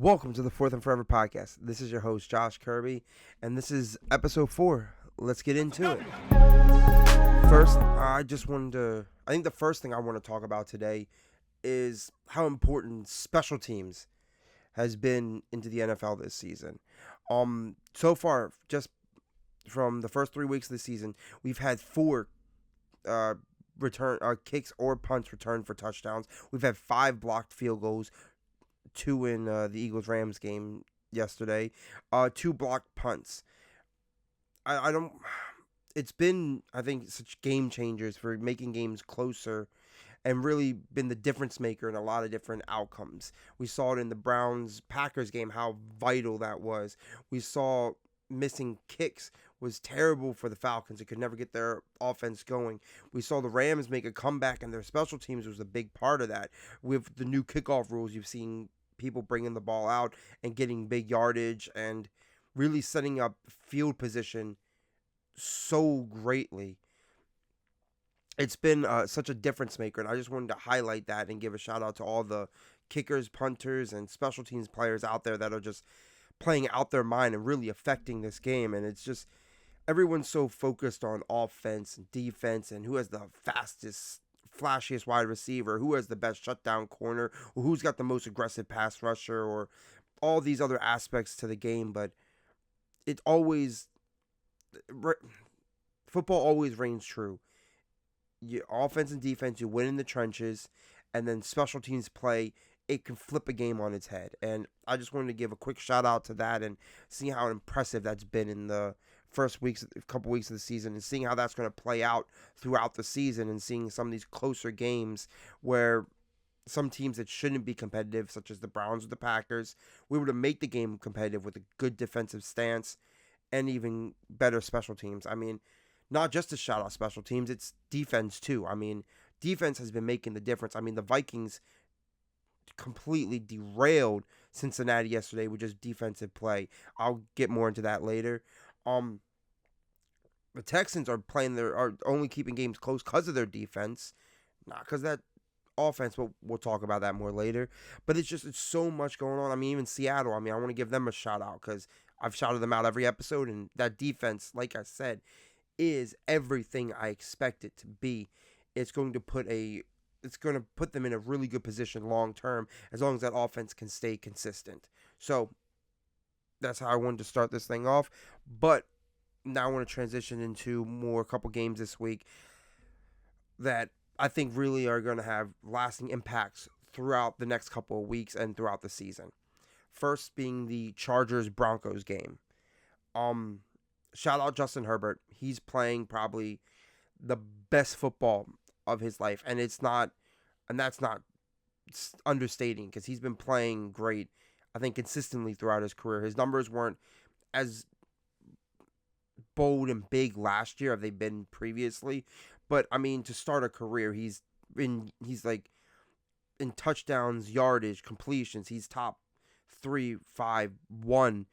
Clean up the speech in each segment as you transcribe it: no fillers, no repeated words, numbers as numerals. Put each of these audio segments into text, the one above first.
Welcome to the Fourth and Forever podcast. This is your host, Josh Kirby, and this is episode 4. Let's get into it. First, I think the first thing I want to talk about today is how important special teams has been into the NFL this season. So far, just from the first 3 weeks of the season, we've had 4 kicks or punts returned for touchdowns. We've had 5 blocked field goals, 2 in the Eagles-Rams game yesterday, 2 blocked punts. It's been, I think, such game changers for making games closer and really been the difference maker in a lot of different outcomes. We saw it in the Browns-Packers game, how vital that was. We saw missing kicks was terrible for the Falcons. They could never get their offense going. We saw the Rams make a comeback, and their special teams was a big part of that. With the new kickoff rules, you've seen people bringing the ball out and getting big yardage and really setting up field position so greatly. It's been such a difference maker, and I just wanted to highlight that and give a shout out to all the kickers, punters, and special teams players out there that are just playing out their mind and really affecting this game. And it's just everyone's so focused on offense and defense and who has the fastest, flashiest wide receiver, who has the best shutdown corner, or who's got the most aggressive pass rusher, or all these other aspects to the game. But football always reigns true. Your offense and defense, you win in the trenches, and then special teams play, it can flip a game on its head. And I just wanted to give a quick shout out to that and see how impressive that's been in the first couple weeks of the season, and seeing how that's going to play out throughout the season, and seeing some of these closer games where some teams that shouldn't be competitive, such as the Browns or the Packers, we were to make the game competitive with a good defensive stance and even better special teams. I mean, not just to shout out special teams, it's defense too. I mean, defense has been making the difference. I mean, the Vikings completely derailed Cincinnati yesterday with just defensive play. I'll get more into that later. The Texans are only keeping games close because of their defense, not because that offense, but we'll talk about that more later. But it's so much going on. I mean, even Seattle, I want to give them a shout out because I've shouted them out every episode, and that defense, like I said, is everything I expect it to be. It's going to put them in a really good position long term, as long as that offense can stay consistent. So that's how I wanted to start this thing off. But now I want to transition into a couple games this week that I think really are going to have lasting impacts throughout the next couple of weeks and throughout the season. First being the Chargers-Broncos game. Shout out Justin Herbert. He's playing probably the best football of his life, and that's not understating, because he's been playing great, I think, consistently throughout his career. His numbers weren't as bold and big last year as they've been previously, but I mean, to start a career, he's like in touchdowns, yardage, completions, he's top 3, 5, 1,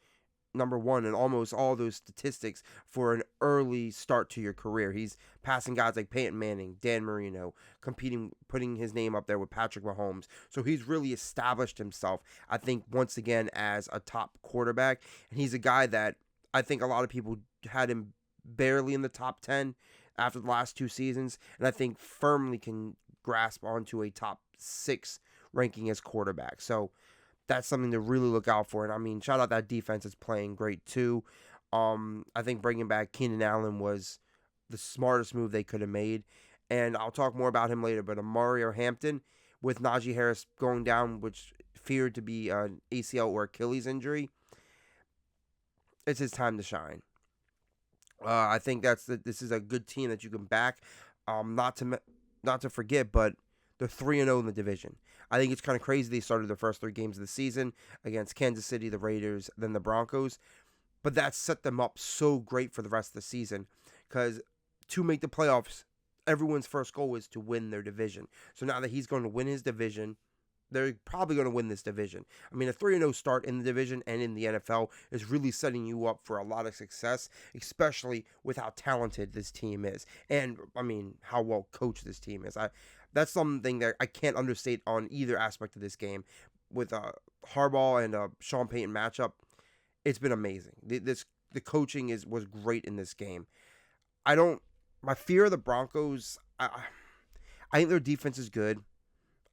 number 1 in almost all those statistics for an early start to your career. He's passing guys like Peyton Manning, Dan Marino, putting his name up there with Patrick Mahomes. So he's really established himself, I think, once again as a top quarterback. And he's a guy that I think a lot of people had him barely in the top 10 after the last 2 seasons, and I think firmly can grasp onto a top 6 ranking as quarterback. So that's something to really look out for. And I mean, shout out that defense is playing great too. I think bringing back Keenan Allen was the smartest move they could have made. And I'll talk more about him later. But Amari Hampton, with Najee Harris going down, which feared to be an ACL or Achilles injury, it's his time to shine. I think this is a good team that you can back. Not to forget, but they're 3-0 in the division. I think it's kind of crazy they started their first 3 games of the season against Kansas City, the Raiders, then the Broncos. But that set them up so great for the rest of the season, because to make the playoffs, everyone's first goal is to win their division. So now that he's going to win his division, they're probably going to win this division. I mean, a 3-0 start in the division and in the NFL is really setting you up for a lot of success, especially with how talented this team is. And, I mean, how well coached this team is. That's something that I can't understate on either aspect of this game. with Harbaugh and Sean Payton matchup, it's been amazing. The coaching was great in this game. My fear of the Broncos. I think their defense is good.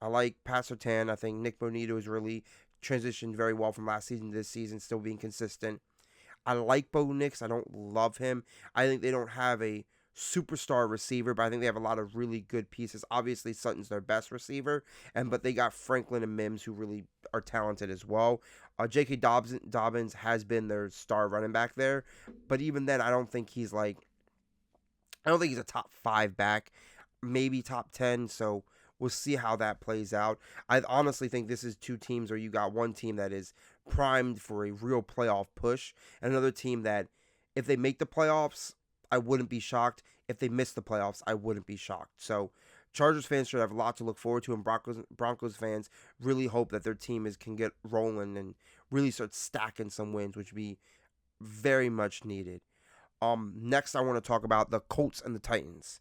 I like Pat Surtain. I think Nick Bonito has really transitioned very well from last season to this season, still being consistent. I like Bo Nix. I don't love him. I think they don't have a superstar receiver, but I think they have a lot of really good pieces. Obviously, Sutton's their best receiver, but they got Franklin and Mims who really are talented as well. J.K. Dobbins has been their star running back there, but even then, I don't think he's a top 5 back, maybe top 10. So we'll see how that plays out. I honestly think this is two teams where you got one team that is primed for a real playoff push, and another team that, if they make the playoffs, I wouldn't be shocked. If they miss the playoffs, I wouldn't be shocked. So Chargers fans should have a lot to look forward to, and Broncos fans really hope that their team can get rolling and really start stacking some wins, which would be very much needed. Next, I want to talk about the Colts and the Titans.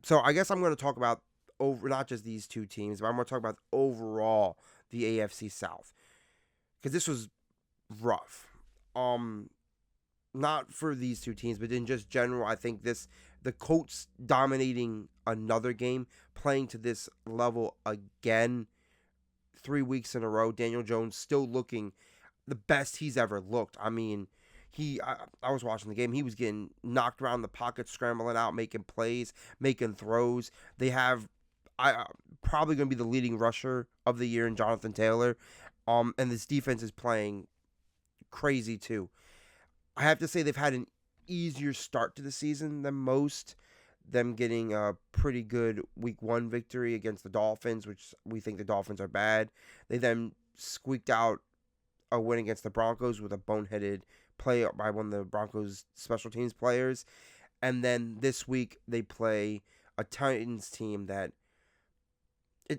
So I guess I'm going to talk about not just these two teams, but I'm going to talk about overall the AFC South, because this was rough. Not for these two teams, but in just general, I think the Colts dominating another game, playing to this level again, 3 weeks in a row. Daniel Jones still looking the best he's ever looked. I mean, I was watching the game. He was getting knocked around the pocket, scrambling out, making plays, making throws. They have probably going to be the leading rusher of the year in Jonathan Taylor. And this defense is playing crazy too. I have to say they've had an easier start to the season than most. Them getting a pretty good week 1 victory against the Dolphins, which we think the Dolphins are bad. They then squeaked out a win against the Broncos with a boneheaded play by one of the Broncos special teams players. And then this week they play a Titans team that,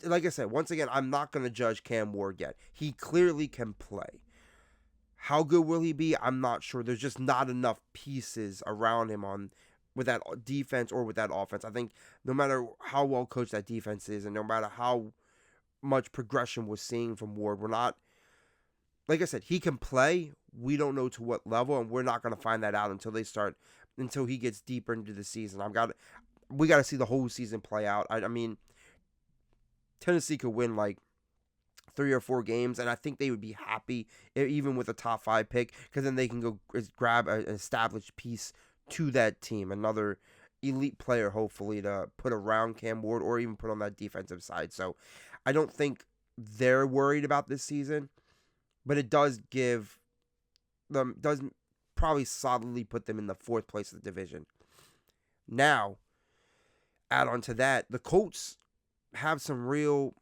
like I said, once again, I'm not going to judge Cam Ward yet. He clearly can play. How good will he be? I'm not sure. There's just not enough pieces around him with that defense or with that offense. I think no matter how well coached that defense is, and no matter how much progression we're seeing from Ward, we're not, like I said, he can play. We don't know to what level, and we're not going to find that out until he gets deeper into the season. We got to see the whole season play out. I mean, Tennessee could win like 3 or 4 games, and I think they would be happy even with a top 5 pick, because then they can go grab an established piece to that team, another elite player hopefully to put around Cam Ward or even put on that defensive side. So I don't think they're worried about this season, but it does probably solidly put them in the 4th place of the division. Now, add on to that, the Colts have some real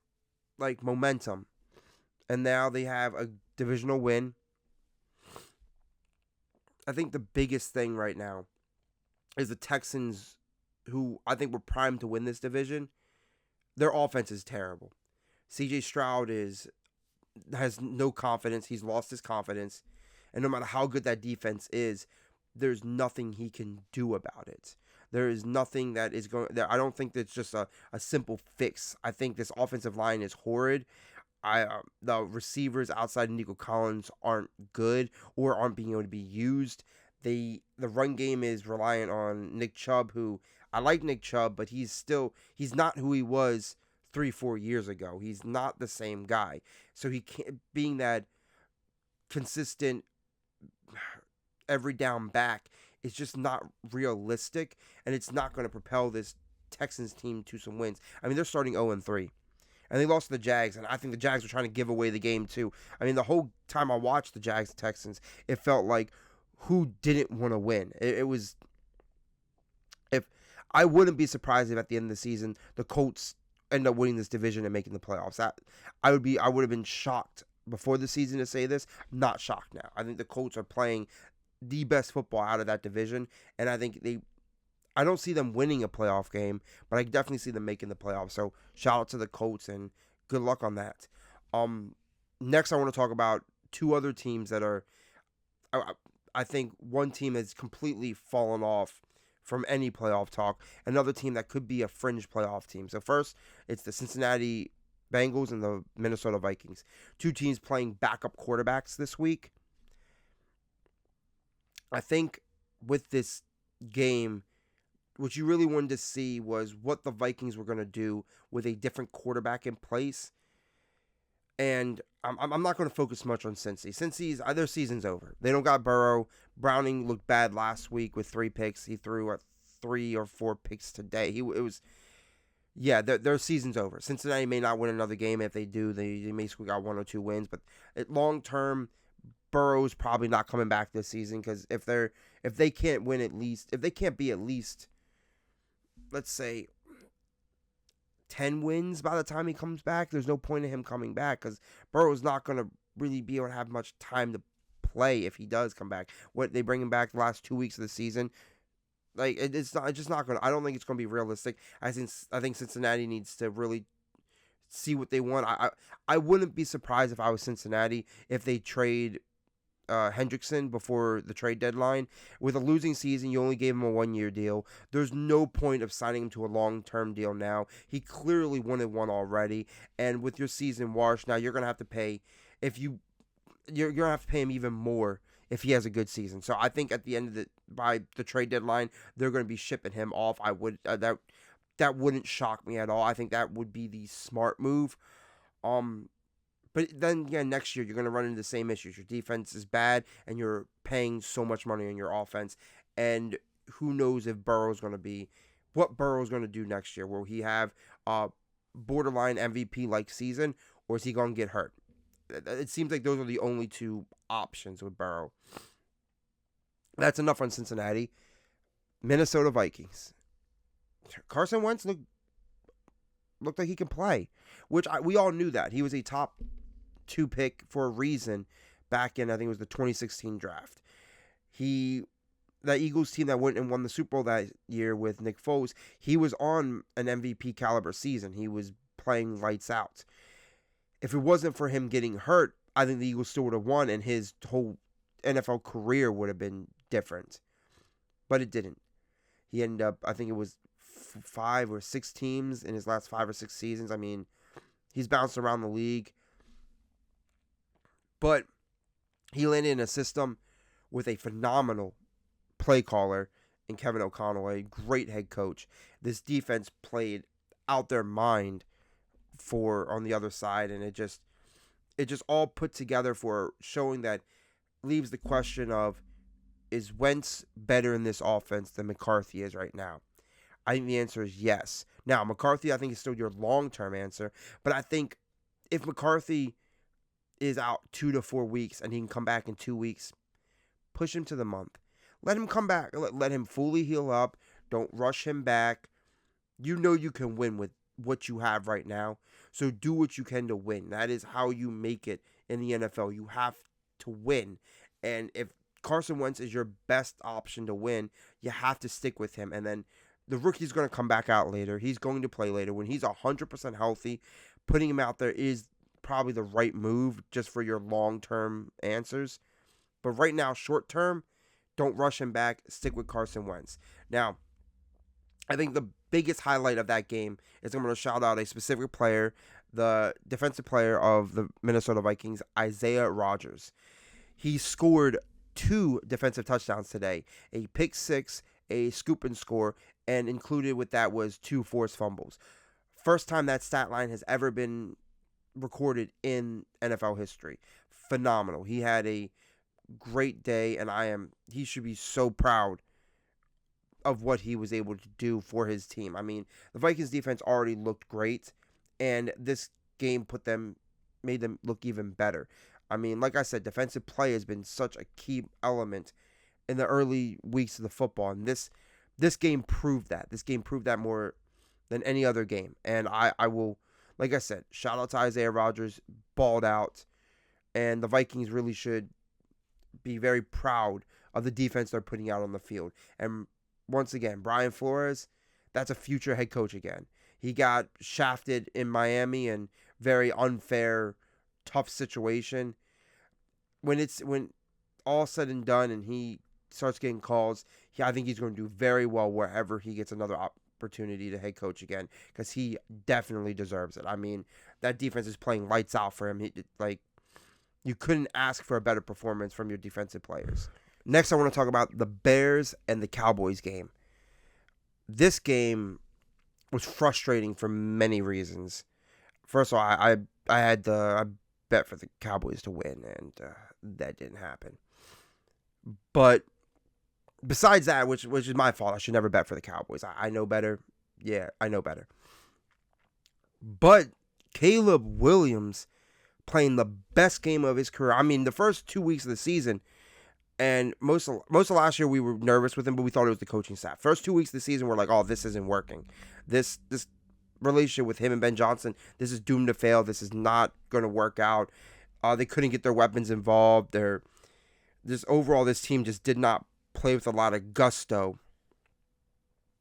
momentum. And now they have a divisional win. I think the biggest thing right now is the Texans, who I think were primed to win this division. Their offense is terrible. C.J. Stroud has no confidence. He's lost his confidence. And no matter how good that defense is, there's nothing he can do about it. There is nothing that is going there. I don't think that's just a simple fix. I think this offensive line is horrid. The receivers outside of Nico Collins aren't good or aren't being able to be used. The run game is reliant on Nick Chubb, who I like Nick Chubb, but he's not who he was 3-4 years ago. He's not the same guy. So he can't, being that consistent every down back, it's just not realistic, and it's not going to propel this Texans team to some wins. I mean, they're starting 0-3. And they lost to the Jags, and I think the Jags were trying to give away the game too. I mean, the whole time I watched the Jags and Texans, it felt like who didn't want to win. It was, if I wouldn't be surprised if at the end of the season the Colts end up winning this division and making the playoffs. I would have been shocked before the season to say this. I'm not shocked now. I think the Colts are playing the best football out of that division, and I think I don't see them winning a playoff game, but I definitely see them making the playoffs. So shout out to the Colts and good luck on that. Next, I want to talk about 2 other teams that are, I think one team has completely fallen off from any playoff talk. Another team that could be a fringe playoff team. So first, it's the Cincinnati Bengals and the Minnesota Vikings. Two teams playing backup quarterbacks this week. I think with this game, what you really wanted to see was what the Vikings were going to do with a different quarterback in place. And I'm not going to focus much on Cincy. Cincy's their season's over. They don't got Burrow. Browning looked bad last week with 3 picks. He threw 3 or 4 picks today. Their season's over. Cincinnati may not win another game. If they do, they may squeak out 1 or 2 wins. But long term, Burrow's probably not coming back this season because if they can't be at least, let's say, 10 wins by the time he comes back, there's no point in him coming back because Burrow's not going to really be able to have much time to play if he does come back. What they bring him back the last 2 weeks of the season, like it's just not going to. I don't think it's going to be realistic. I think Cincinnati needs to really see what they want. I wouldn't be surprised if I was Cincinnati if they trade Hendrickson before the trade deadline. With a losing season, you only gave him a 1-year deal. There's no point of signing him to a long-term deal now. He clearly wanted one already, and with your season washed, now you're gonna have to pay you're gonna have to pay him even more if he has a good season. So I think at the end of by the trade deadline, they're gonna be shipping him off. I would that wouldn't shock me at all. I think that would be the smart move. But then again, next year, you're going to run into the same issues. Your defense is bad, and you're paying so much money on your offense. And who knows what Burrow's going to do next year. Will he have a borderline MVP-like season, or is he going to get hurt? It seems like those are the only 2 options with Burrow. That's enough on Cincinnati. Minnesota Vikings. Carson Wentz looked like he can play, which we all knew that. He was a top 2 pick for a reason back in, I think it was the 2016 draft. That Eagles team that went and won the Super Bowl that year with Nick Foles, he was on an MVP caliber season. He was playing lights out. If it wasn't for him getting hurt, I think the Eagles still would have won and his whole NFL career would have been different. But it didn't. He ended up, I think it was 5 or 6 teams in his last 5 or 6 seasons. I mean, he's bounced around the league. But he landed in a system with a phenomenal play caller in Kevin O'Connell, a great head coach. This defense played out their mind on the other side, and it just all put together for showing that leaves the question of, is Wentz better in this offense than McCarthy is right now? I think the answer is yes. Now, McCarthy, I think, is still your long-term answer, but I think if McCarthy is out 2 to 4 weeks and he can come back in 2 weeks, push him to the month. Let him come back. Let him fully heal up. Don't rush him back. You know you can win with what you have right now, so do what you can to win. That is how you make it in the NFL. You have to win, and if Carson Wentz is your best option to win, you have to stick with him, and then the rookie's going to come back out later. He's going to play later. When he's 100% healthy, putting him out there is probably the right move just for your long-term answers. But right now, short-term, don't rush him back. Stick with Carson Wentz. Now, I think the biggest highlight of that game is I'm going to shout out a specific player, the defensive player of the Minnesota Vikings, Isaiah Rodgers. He scored 2 defensive touchdowns today, a pick 6, a scoop and score, and included with that was 2 forced fumbles. First time that stat line has ever been recorded in NFL history. Phenomenal. He had a great day, and he should be so proud of what he was able to do for his team. I mean, the Vikings defense already looked great, and this game made them look even better. I mean, like I said, defensive play has been such a key element in the early weeks of the football, and this game proved that. This game proved that more than any other game, and I will, like I said, shout out to Isaiah Rodgers, balled out, and the Vikings really should be very proud of the defense they're putting out on the field. And once again, Brian Flores, that's a future head coach again. He got shafted in Miami and very unfair, tough situation. When all said and done and he starts getting calls, I think he's going to do very well wherever he gets another opportunity to head coach again because he definitely deserves it. I mean, that defense is playing lights out for him. You couldn't ask for a better performance from your defensive players. Next, I want to talk about the Bears and the Cowboys game. This game was frustrating for many reasons. First of all, I bet for the Cowboys to win, and that didn't happen. But besides that, which is my fault, I should never bet for the Cowboys. I know better. Yeah, I know better. But Caleb Williams playing the best game of his career. I mean, the first 2 weeks of the season, and most of last year we were nervous with him, but we thought it was the coaching staff. First 2 weeks of the season, we're like, oh, this isn't working. This relationship with him and Ben Johnson, this is doomed to fail. This is not going to work out. They couldn't get their weapons involved. Overall, this team just did not play with a lot of gusto.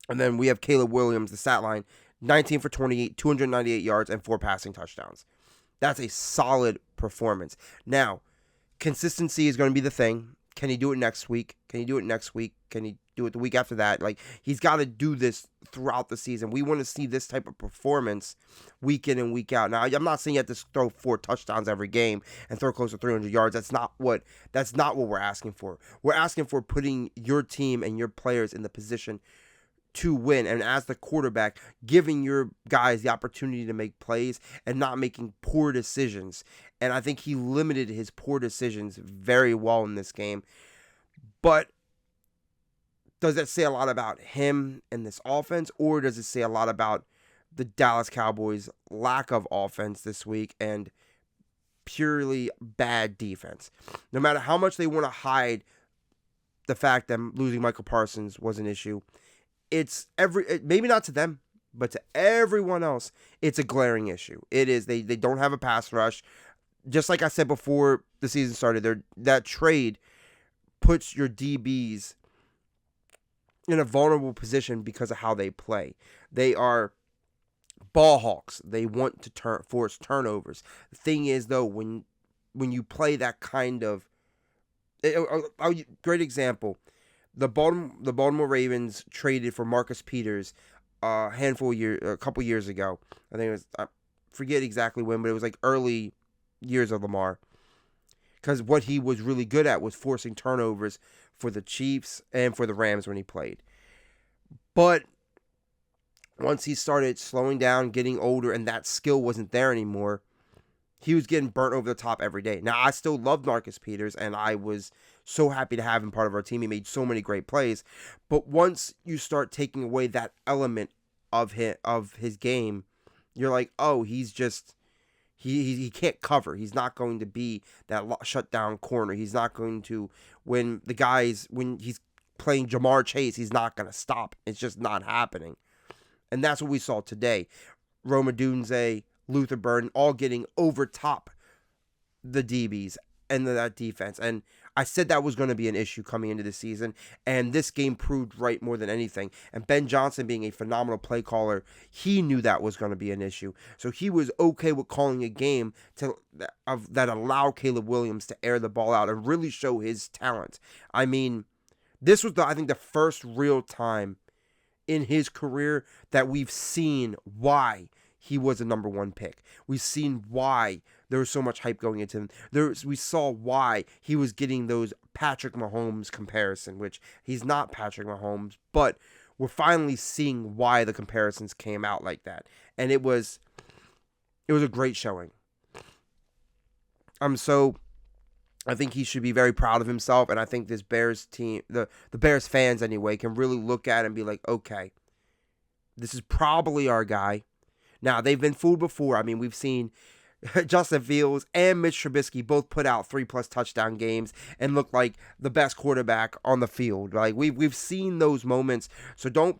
And then we have Caleb Williams, the stat line, 19 for 28, 298 yards, and 4 passing touchdowns. That's a solid performance. Now, consistency is going to be the thing. Can he do it next week? Can he do it next week? Can he do it the week after that? Like, he's got to do this throughout the season. We want to see this type of performance week in and week out. Now, I'm not saying you have to throw 4 touchdowns every game and throw close to 300 yards. That's not what we're asking for. We're asking for putting your team and your players in the position to win, and as the quarterback, giving your guys the opportunity to make plays and not making poor decisions. And I think he limited his poor decisions very well in this game. But does that say a lot about him and this offense, or does it say a lot about the Dallas Cowboys' lack of offense this week and purely bad defense? No matter how much they want to hide the fact that losing Michael Parsons was an issue, it's maybe not to them, but to everyone else, it's a glaring issue. It is. They don't have a pass rush. Just like I said before the season started, that trade puts your DBs in a vulnerable position because of how they play. They are ball hawks. They want to force turnovers. The thing is, though, when you play that kind of great example. The Baltimore Ravens traded for Marcus Peters a couple years ago. I think it was, I forget exactly when, but it was like early years of Lamar. Because what he was really good at was forcing turnovers for the Chiefs and for the Rams when he played. But once he started slowing down, getting older, and that skill wasn't there anymore, he was getting burnt over the top every day. Now, I still loved Marcus Peters, and I was so happy to have him part of our team. He made so many great plays. But once you start taking away that element of his game, you're like, oh, he's just he can't cover. He's not going to be that shutdown corner. He's not going to when he's playing Jamar Chase, he's not going to stop. It's just not happening. And that's what we saw today. Rome Odunze, Luther Burden, all getting over top the DBs and that defense. And I said that was going to be an issue coming into the season, and this game proved right more than anything. And Ben Johnson, being a phenomenal play caller, he knew that was going to be an issue. So he was okay with calling a game that allowed Caleb Williams to air the ball out and really show his talent. I mean, this was, I think, the first real time in his career that we've seen why he was a number 1 pick. We've seen why there was so much hype going into him. We saw why he was getting those Patrick Mahomes comparison, which he's not Patrick Mahomes, but we're finally seeing why the comparisons came out like that. And it was a great showing. I think he should be very proud of himself, and I think this Bears team, the Bears fans anyway, can really look at it and be like, okay, this is probably our guy. Now, they've been fooled before. I mean, we've seen Justin Fields and Mitch Trubisky both put out 3+ touchdown games and look like the best quarterback on the field. Like, we've seen those moments. So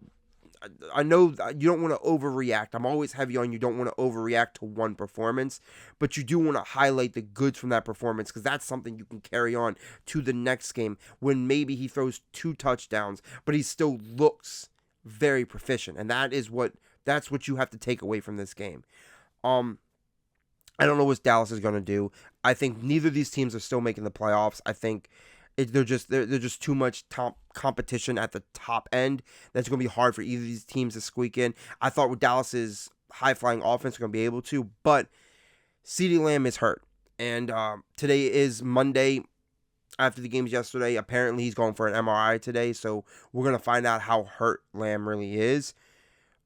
I know you don't want to overreact. I'm always heavy on you don't want to overreact to one performance, but you do want to highlight the goods from that performance because that's something you can carry on to the next game when maybe he throws 2 touchdowns, but he still looks very proficient. And that's what you have to take away from this game. I don't know what Dallas is going to do. I think neither of these teams are still making the playoffs. I think They're just too much top competition at the top end. That's going to be hard for either of these teams to squeak in. I thought with Dallas's high flying offense, going to be able to, but CeeDee Lamb is hurt, and today is Monday. After the games yesterday, apparently he's going for an MRI today, so we're going to find out how hurt Lamb really is.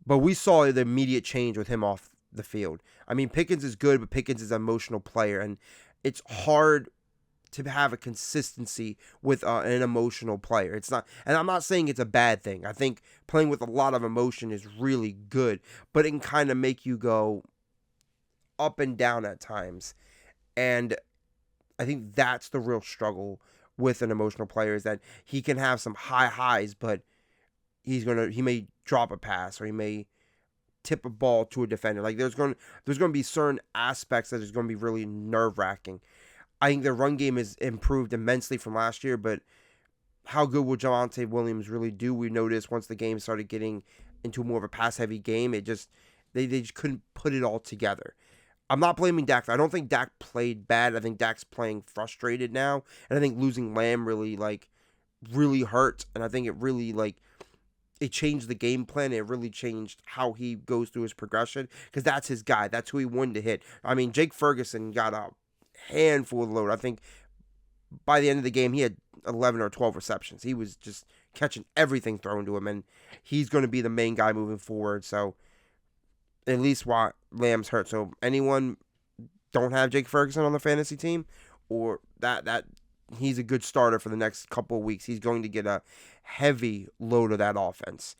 But we saw the immediate change with him off the field. I mean, Pickens is good, but Pickens is an emotional player, and it's hard to have a consistency with an emotional player. It's not, and I'm not saying it's a bad thing. I think playing with a lot of emotion is really good, but it can kind of make you go up and down at times. And I think that's the real struggle with an emotional player, is that he can have some high highs, but he may drop a pass, or he may tip a ball to a defender. Like there's going to be certain aspects that is going to be really nerve-wracking. I think their run game is improved immensely from last year, but how good will Javonte Williams really do? We noticed once the game started getting into more of a pass-heavy game, they just couldn't put it all together. I'm not blaming Dak. I don't think Dak played bad. I think Dak's playing frustrated now, and I think losing Lamb really hurt, and I think it really it changed the game plan. It really changed how he goes through his progression, because that's his guy. That's who he wanted to hit. I mean, Jake Ferguson got a handful of load. I think by the end of the game, he had 11 or 12 receptions. He was just catching everything thrown to him, and he's going to be the main guy moving forward. So at least while Lamb's hurt. So anyone don't have Jake Ferguson on the fantasy team, or that he's a good starter for the next couple of weeks. He's going to get a heavy load of that offense.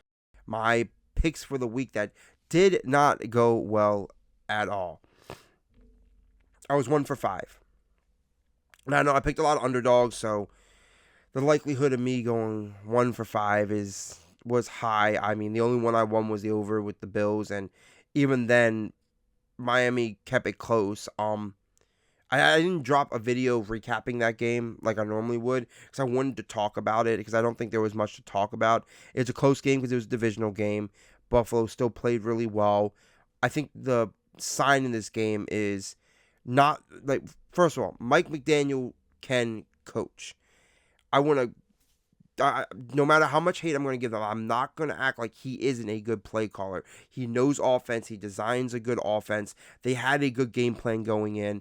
My picks for the week that did not go well at all. I was 1 for 5. And I know I picked a lot of underdogs, so the likelihood of me going 1 for 5 was high. I mean, the only one I won was the over with the Bills, and even then, Miami kept it close. I didn't drop a video recapping that game like I normally would, because I wanted to talk about it, because I don't think there was much to talk about. It's a close game because it was a divisional game. Buffalo still played really well. I think the sign in this game is not, first of all, Mike McDaniel can coach. No matter how much hate I'm going to give them, I'm not going to act like he isn't a good play caller. He knows offense. He designs a good offense. They had a good game plan going in.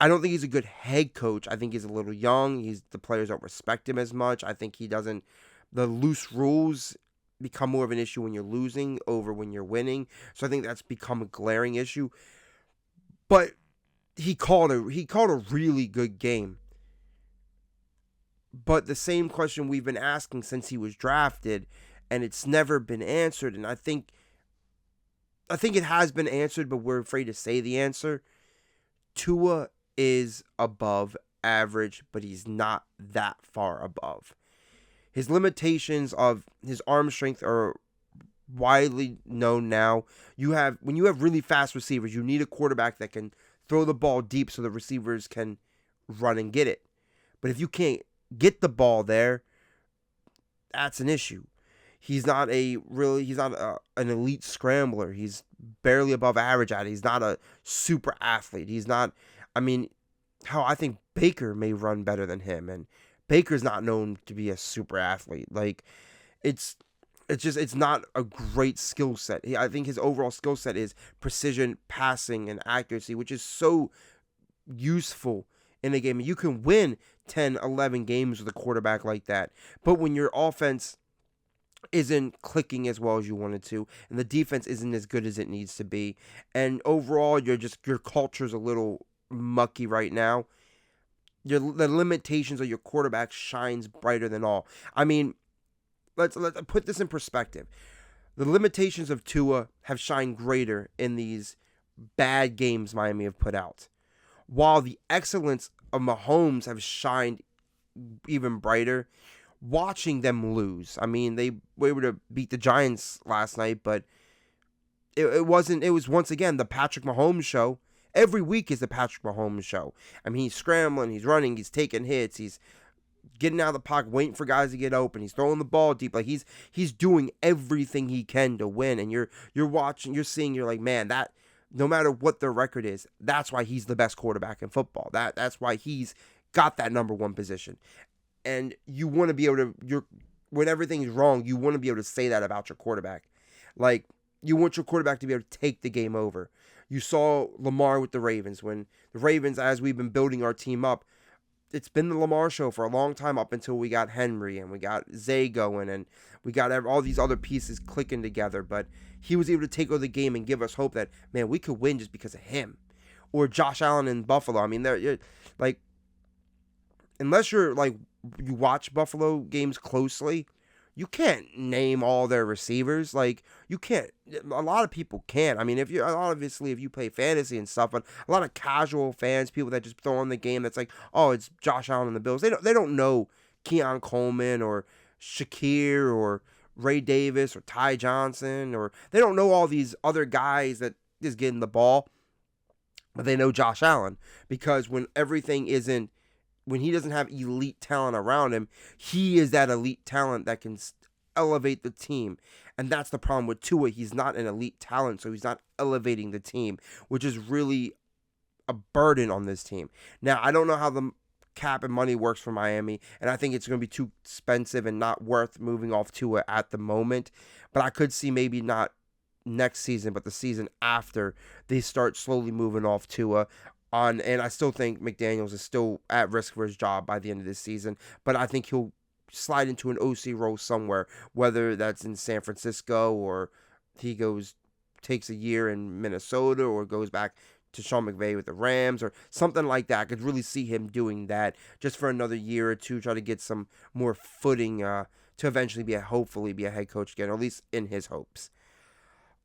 I don't think he's a good head coach. I think he's a little young. The players don't respect him as much. I think the loose rules become more of an issue when you're losing over when you're winning. So I think that's become a glaring issue. But he called a really good game. But the same question we've been asking since he was drafted, and it's never been answered. And I think it has been answered, but we're afraid to say the answer. Tua is above average, but he's not that far above. His limitations of his arm strength are widely known now. When you have really fast receivers, you need a quarterback that can throw the ball deep so the receivers can run and get it. But if you can't get the ball there, that's an issue. He's not an elite scrambler. He's barely above average at it. He's not a super athlete. He's not, how I think Baker may run better than him, and Baker's not known to be a super athlete. It's not a great skill set. I think his overall skill set is precision, passing, and accuracy, which is so useful in a game. You can win 10, 11 games with a quarterback like that. But when your offense isn't clicking as well as you wanted to, and the defense isn't as good as it needs to be, and overall your culture's a little mucky right now, the limitations of your quarterback shines brighter than all. Let's put this in perspective. The limitations of Tua have shined greater in these bad games Miami have put out, while the excellence of Mahomes have shined even brighter. Watching them lose, they were able to beat the Giants last night, but it was once again the Patrick Mahomes show. Every week is the Patrick Mahomes show. He's scrambling, he's running, he's taking hits, he's getting out of the pocket, waiting for guys to get open, he's throwing the ball deep. He's doing everything he can to win, and you're watching, you're seeing, you're like, man, that no matter what their record is, that's why he's the best quarterback in football. That's why he's got that number one position. And you want to be able to, when everything's wrong, you want to be able to say that about your quarterback. Like, you want your quarterback to be able to take the game over. You saw Lamar with the Ravens. When the Ravens, as we've been building our team up, it's been the Lamar show for a long time up until we got Henry and we got Zay going and we got all these other pieces clicking together. But he was able to take over the game and give us hope that, man, we could win just because of him. Or Josh Allen in Buffalo. I mean, they're like, unless you're like, you watch Buffalo games closely, you can't name all their receivers. Like, you can't. A lot of people can't. I mean, if you play fantasy and stuff, but a lot of casual fans, people that just throw on the game, that's like, oh, it's Josh Allen and the Bills. They don't know Keon Coleman or Shakir or Ray Davis or Ty Johnson, or they don't know all these other guys that is getting the ball, but they know Josh Allen, because when he doesn't have elite talent around him, he is that elite talent that can elevate the team. And that's the problem with Tua. He's not an elite talent, so he's not elevating the team, which is really a burden on this team. Now, I don't know how the cap and money works for Miami, and I think it's going to be too expensive and not worth moving off Tua at the moment. But I could see maybe not next season, but the season after, they start slowly moving off Tua. And I still think McDaniels is still at risk for his job by the end of this season, but I think he'll slide into an OC role somewhere, whether that's in San Francisco or he takes a year in Minnesota or goes back to Sean McVay with the Rams or something like that. I could really see him doing that just for another year or two, try to get some more footing to eventually hopefully be a head coach again, or at least in his hopes.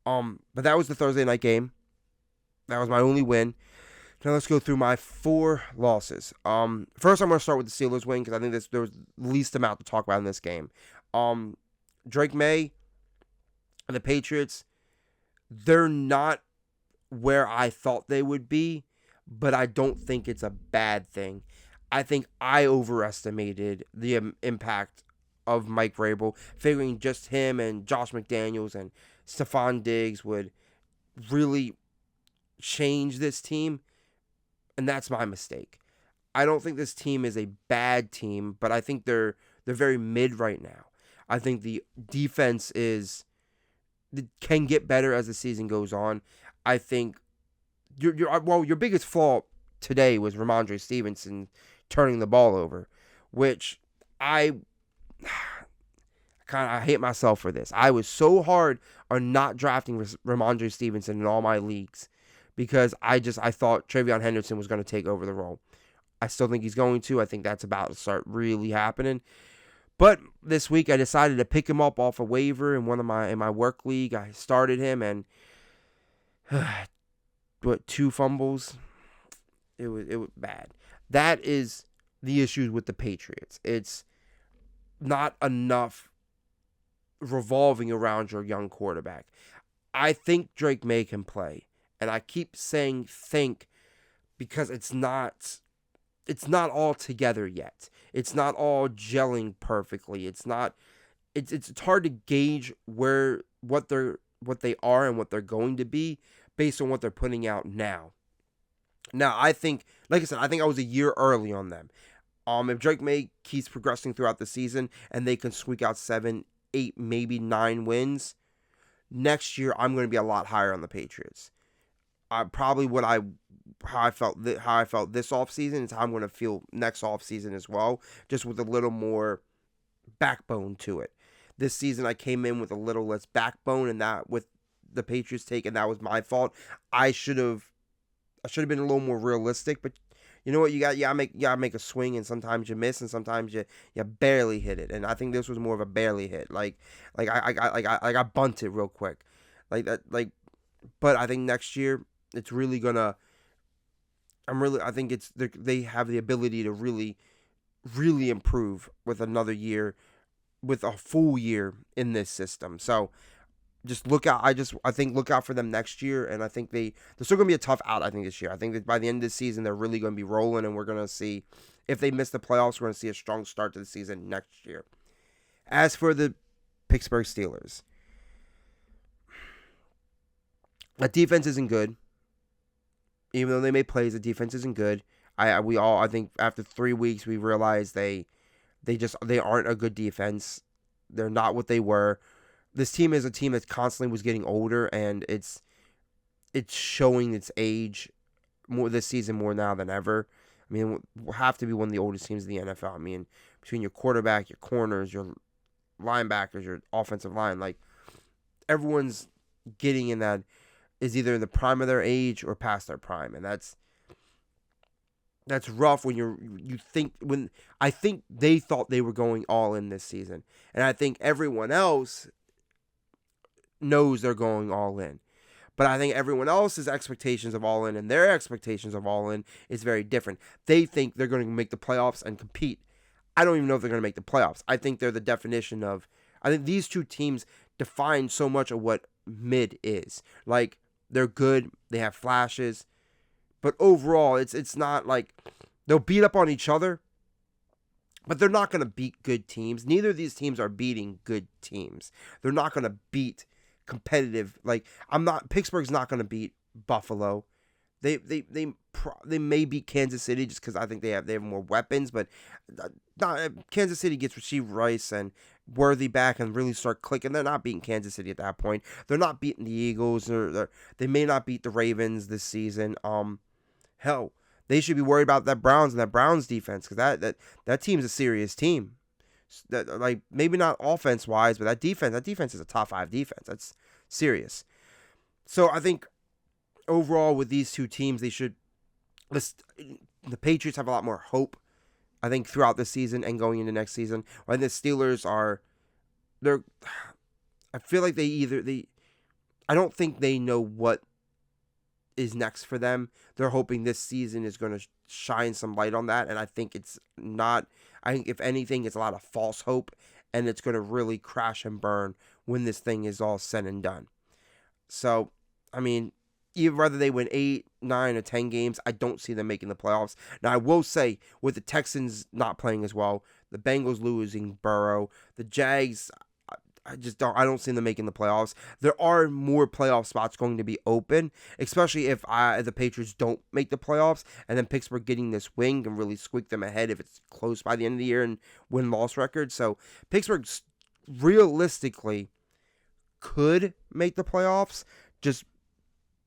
But that was the Thursday night game. That was my only win. Now let's go through my 4 losses. First, I'm going to start with the Steelers win because I think there was the least amount to talk about in this game. Drake May and the Patriots, they're not where I thought they would be, but I don't think it's a bad thing. I think I overestimated the impact of Mike Vrabel, figuring just him and Josh McDaniels and Stephon Diggs would really change this team. And that's my mistake. I don't think this team is a bad team, but I think they're very mid right now. I think the defense can get better as the season goes on. I think your biggest flaw today was Ramondre Stevenson turning the ball over, which I hate myself for this. I was so hard on not drafting Ramondre Stevenson in all my leagues, because I thought TreVeyon Henderson was going to take over the role. I still think he's going to. I think that's about to start really happening. But this week I decided to pick him up off a waiver in my work league. I started him and 2 fumbles. It was bad. That is the issues with the Patriots. It's not enough revolving around your young quarterback. I think Drake May can play. And I keep saying think because it's not all together yet. It's not all gelling perfectly. It's hard to gauge what they are and what they're going to be based on what they're putting out now. Now, I think, like I said, I was a year early on them. If Drake May keeps progressing throughout the season and they can squeak out 7, 8, maybe 9 wins, next year I'm going to be a lot higher on the Patriots. Probably how I felt this offseason is how I'm going to feel next offseason as well, just with a little more backbone to it. This season I came in with a little less backbone, and that with the Patriots take, and that was my fault. I should have been a little more realistic, but you know what? You gotta make a swing, and sometimes you miss, and sometimes you barely hit it. And I think this was more of a barely hit. Like I bunted real quick, like that. Like, but I think next year it's really gonna. I think they have the ability to really, really improve with another year, with a full year in this system. So just look out. I think look out for them next year, and I think they're still gonna be a tough out. I think this year. I think that by the end of the season they're really gonna be rolling, and we're gonna see if they miss the playoffs. We're gonna see a strong start to the season next year. As for the Pittsburgh Steelers, that defense isn't good. Even though they made plays, the defense isn't good. I think after 3 weeks we realized they aren't a good defense. They're not what they were. This team is a team that constantly was getting older, and it's showing its age more this season more now than ever. I mean, we'll have to be one of the oldest teams in the NFL. I mean, between your quarterback, your corners, your linebackers, your offensive line, like everyone's getting in that is either in the prime of their age or past their prime, and that's rough when I think they thought they were going all in this season, and I think everyone else knows they're going all in. But I think everyone else's expectations of all in and their expectations of all in is very different. They think they're going to make the playoffs and compete. I don't even know if they're going to make the playoffs. I think they're the definition of. I think these two teams define so much of what mid is. Like, they're good, they have flashes, but overall, it's not like they'll beat up on each other, but they're not going to beat good teams. Neither of these teams are beating good teams. They're not going to beat competitive. Like, Pittsburgh's not going to beat Buffalo. They may beat Kansas City just because I think they have more weapons, but Kansas City gets Rasheed Rice and Worthy back and really start clicking. They're not beating Kansas City at that point. They're not beating the Eagles. They may not beat the Ravens this season. Hell, they should be worried about that Browns defense because that team's a serious team. That, like, maybe not offense wise, but that defense is a top 5 defense. That's serious. So I think overall with these two teams, the Patriots have a lot more hope, I think, throughout the season and going into next season. When the Steelers I feel like I don't think they know what is next for them. They're hoping this season is going to shine some light on that, and I think it's not. I think if anything, it's a lot of false hope, and it's going to really crash and burn when this thing is all said and done. So, I mean, even whether they win 8, 9, or 10 games, I don't see them making the playoffs. Now, I will say, with the Texans not playing as well, the Bengals losing Burrow, the Jags, I don't see them making the playoffs. There are more playoff spots going to be open, especially if the Patriots don't make the playoffs, and then Pittsburgh getting this win can really squeak them ahead if it's close by the end of the year and win-loss record. So Pittsburgh realistically could make the playoffs, just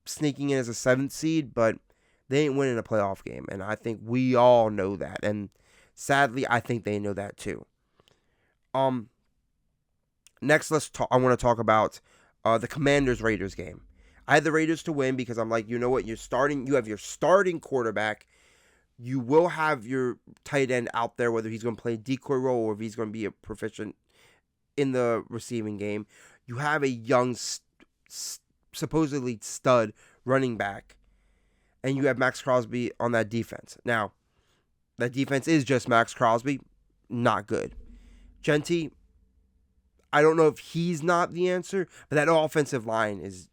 sneaking in as a 7th seed, but they ain't winning a playoff game, and I think we all know that, and sadly, I think they know that too. Next, I want to talk about the Commanders-Raiders game. I had the Raiders to win because I'm like, you know what? You have your starting quarterback. You will have your tight end out there, whether he's going to play a decoy role or if he's going to be a proficient in the receiving game. You have a young, supposedly stud running back, and you have Max Crosby on that defense. Now, that defense is just Max Crosby, not good. Genty, I don't know if he's not the answer, but that offensive line is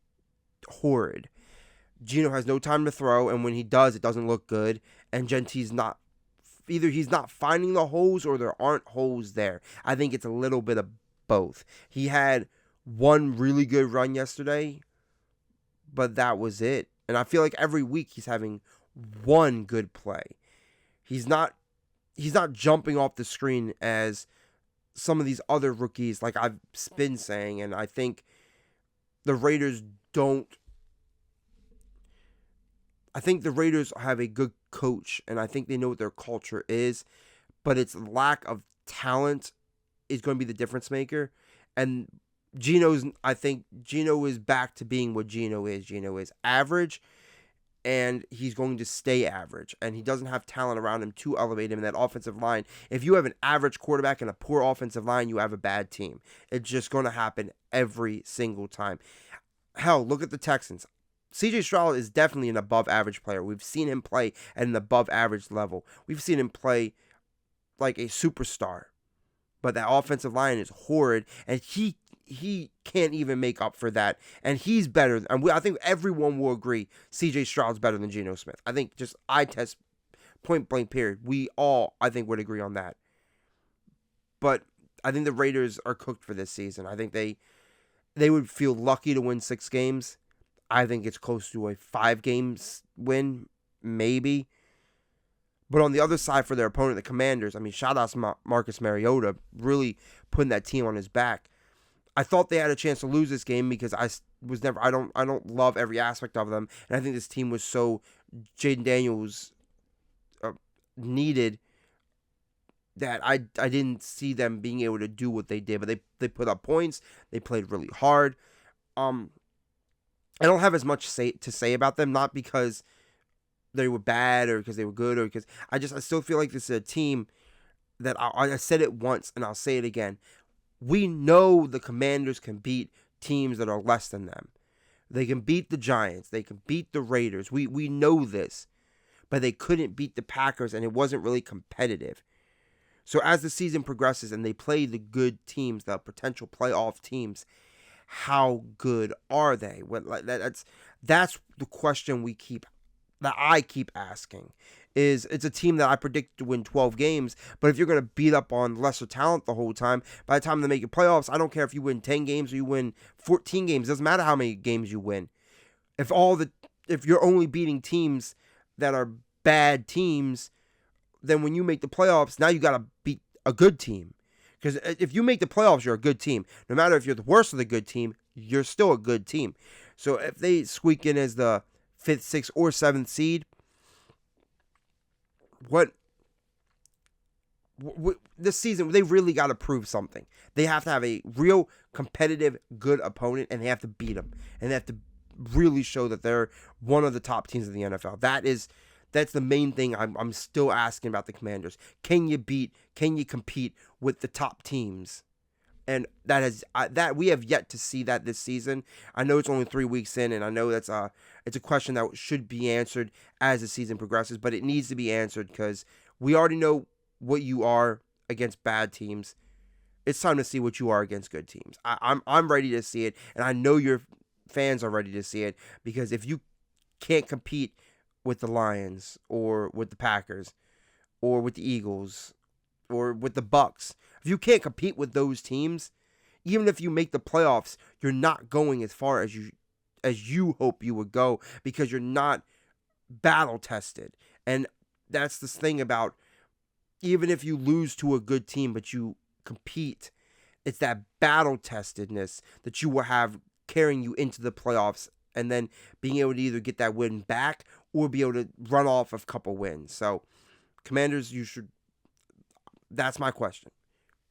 horrid. Geno has no time to throw, and when he does, it doesn't look good. And Genty's not, either he's not finding the holes or there aren't holes there. I think it's a little bit of both. He had one really good run yesterday, but that was it. And I feel like every week he's having one good play. He's not jumping off the screen as some of these other rookies, like I've been saying, and I think the Raiders have a good coach, and I think they know what their culture is, but its lack of talent is going to be the difference maker. And I think Geno is back to being what Geno is. Geno is average, and he's going to stay average, and he doesn't have talent around him to elevate him in that offensive line. If you have an average quarterback and a poor offensive line, you have a bad team. It's just going to happen every single time. Hell, look at the Texans. CJ Stroud is definitely an above-average player. We've seen him play at an above-average level. We've seen him play like a superstar, but that offensive line is horrid, and he can't even make up for that. And he's better. And I think everyone will agree CJ Stroud's better than Geno Smith. I think just eye test, point blank period. We all, I think, would agree on that. But I think the Raiders are cooked for this season. I think they would feel lucky to win 6 games. I think it's close to a 5 games win, maybe. But on the other side for their opponent, the Commanders, I mean, shout out to Marcus Mariota, really putting that team on his back. I thought they had a chance to lose this game because I don't love every aspect of them, and I think this team was so Jaden Daniels needed that I didn't see them being able to do what they did. But they put up points. They played really hard. I don't have as much to say about them, not because they were bad or because they were good or because I still feel like this is a team that I said it once and I'll say it again. We know the Commanders can beat teams that are less than them. They can beat the Giants. They can beat the Raiders. We know this. But they couldn't beat the Packers, and it wasn't really competitive. So as the season progresses and they play the good teams, the potential playoff teams, how good are they? That's the question that I keep asking. It's a team that I predict to win 12 games, but if you're going to beat up on lesser talent the whole time, by the time they make your playoffs, I don't care if you win 10 games or you win 14 games. It doesn't matter how many games you win. If you're only beating teams that are bad teams, then when you make the playoffs, now you got to beat a good team. Because if you make the playoffs, you're a good team. No matter if you're the worst of the good team, you're still a good team. So if they squeak in as the 5th, 6th, or 7th seed, this season, they really got to prove something. They have to have a real competitive, good opponent, and they have to beat them. And they have to really show that they're one of the top teams in the NFL. That's the main thing I'm still asking about the Commanders. Can you compete with the top teams? And that we have yet to see that this season. I know it's only 3 weeks in, and I know it's a question that should be answered as the season progresses, but it needs to be answered because we already know what you are against bad teams. It's time to see what you are against good teams. I'm ready to see it, and I know your fans are ready to see it, because if you can't compete with the Lions or with the Packers or with the Eagles or with the Bucks, if you can't compete with those teams, even if you make the playoffs, you're not going as far as you hope you would go, because you're not battle tested. And that's the thing about, even if you lose to a good team but you compete, it's that battle testedness that you will have carrying you into the playoffs, and then being able to either get that win back or be able to run off a couple wins. So, Commanders, that's my question.